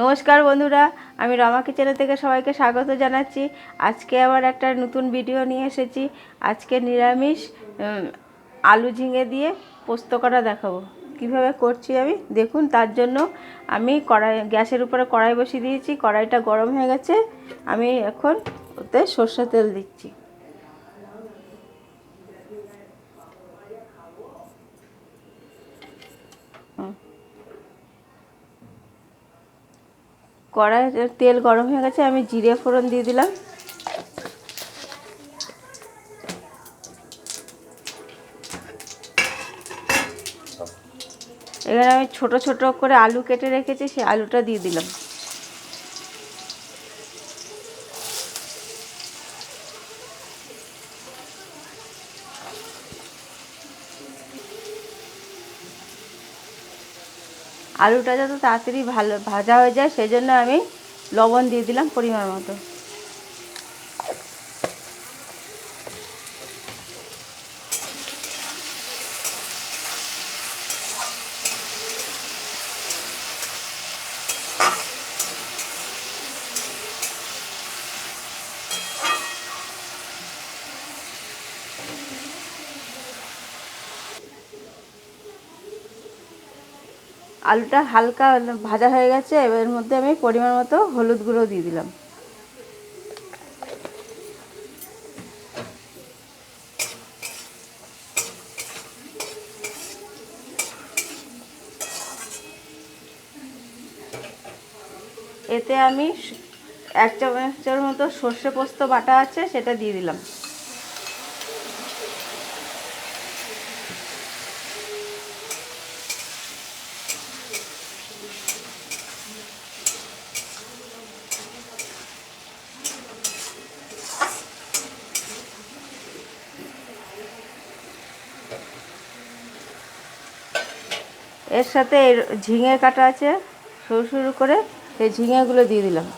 নমস্কার বন্ধুরা, আমি রমা কিচেন থেকে সবাইকে স্বাগত জানাচ্ছি। আজকে আবার একটা নতুন ভিডিও নিয়ে এসেছি। আজকে নিরামিষ আলু ঝিঙে দিয়ে পোস্ত করা দেখাবো। কিভাবে করছি আমি দেখুন। তার জন্য আমি গ্যাসের উপরে কড়াই বসিয়ে দিয়েছি। কড়াইটা গরম হয়ে গেছে। আমি এখন ওতে সর্ষের তেল দিচ্ছি। কড়াইয়ে তেল গরম হয়ে গেছে, আমি জিরে ফোড়ন দিয়ে দিলাম। এখানে আমি ছোট ছোট করে আলু কেটে রেখেছি, সেই আলুটা দিয়ে দিলাম। আলুটা যাতে তাড়াতাড়ি ভালো ভাজা হয়ে যায় সেই জন্য আমি লবণ দিয়ে দিলাম পরিমাণ মতো। আলুটা হালকা ভাজা হয়ে গেছে। এবার এর মধ্যে আমি পরিমাণ মতো হলুদ গুঁড়ো দিয়ে দিলাম। এতে আমি 1 চামচের মতো সর্ষে পোস্ত বাটা আছে, সেটা দিয়ে দিলাম। এর সাথে ঝিঙে কাটা আছে সরু সরু করে, সেই ঝিঙেগুলো দিয়ে দিলাম।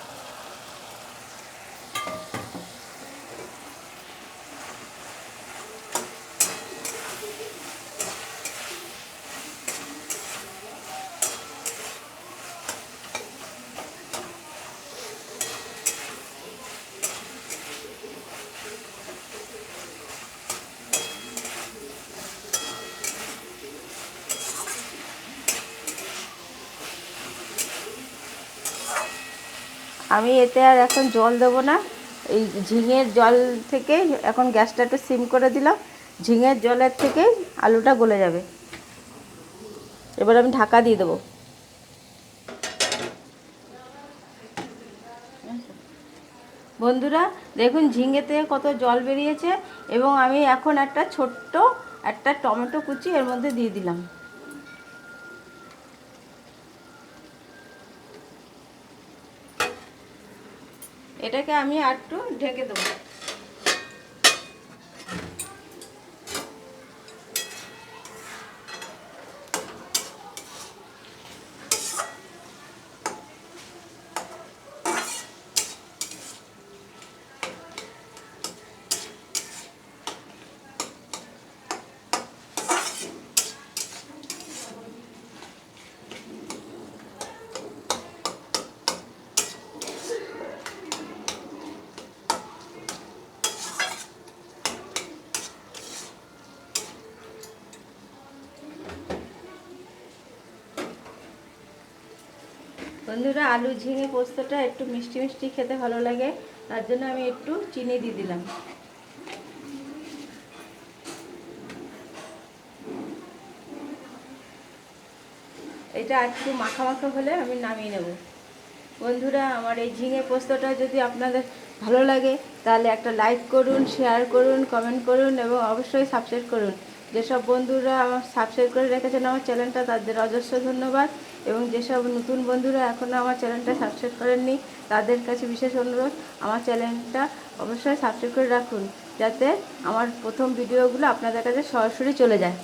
আমি এতে আর এখন জল দেবো না। এই ঝিঙের জল থেকে এখন গ্যাসটা একটু সিম করে দিলাম। ঝিঙের জলের থেকে আলুটা গলে যাবে। এবার আমি ঢাকা দিয়ে দেবো। বন্ধুরা দেখুন, ঝিঙে থেকে কত জল বেরিয়েছে। এবং আমি এখন ছোট্ট একটা টমেটো কুচি এর মধ্যে দিয়ে দিলাম। এটাকে আমি একটু ঢেকে দেবো। বন্ধুরা, আলু ঝিঙে পোস্তটা একটু মিষ্টি মিষ্টি খেতে ভালো লাগে, তার জন্য আমি একটু চিনি দিয়ে দিলাম। এটা একটু মাখা মাখা হলে আমি নামিয়ে নেব। বন্ধুরা, আমার এই ঝিঙে পোস্তটা যদি আপনাদের ভালো লাগে তাহলে একটা লাইক করুন, শেয়ার করুন, কমেন্ট করুন এবং অবশ্যই সাবস্ক্রাইব করুন। যেসব বন্ধুরা আমার সাবস্ক্রাইব করে রেখেছেন আমার চ্যানেলটা, তাদের অজস্র ধন্যবাদ। এবং যেসব নতুন বন্ধুরা এখনও আমার চ্যানেলটা সাবস্ক্রাইব করেননি তাদের কাছে বিশেষ অনুরোধ, আমার চ্যানেলটা অবশ্যই সাবস্ক্রাইব করে রাখুন, যাতে আমার প্রথম ভিডিওগুলো আপনাদের কাছে সরাসরি চলে যায়।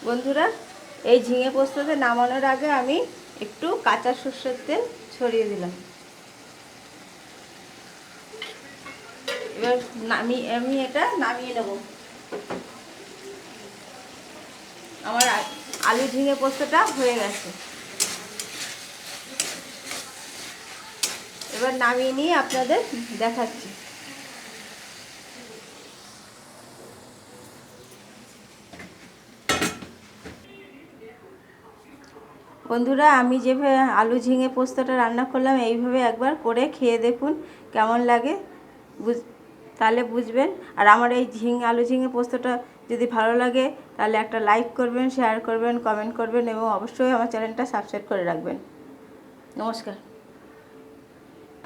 বন্ধুরা, এই ঝিঙে পোস্ততে নামানোর আগে আমি একটু কাঁচা সর্ষের তেল ছড়িয়ে দিলাম। এবার আমি এটা নামিয়ে নেব। আমার আলু ঝিঙে পোস্তটা হয়ে গেছে। এবার নামিয়ে নিয়ে আপনাদের দেখাচ্ছি। বন্ধুরা, আমি যেভাবে আলু ঝিঙে পোস্তটা রান্না করলাম এইভাবে একবার করে খেয়ে দেখুন কেমন লাগে, তাহলে বুঝবেন। আর আমার এই আলু ঝিঙে পোস্তটা যদি ভালো লাগে তাহলে একটা লাইক করবেন, শেয়ার করবেন, কমেন্ট করবেন এবং অবশ্যই আমার চ্যানেলটা সাবস্ক্রাইব করে রাখবেন। নমস্কার।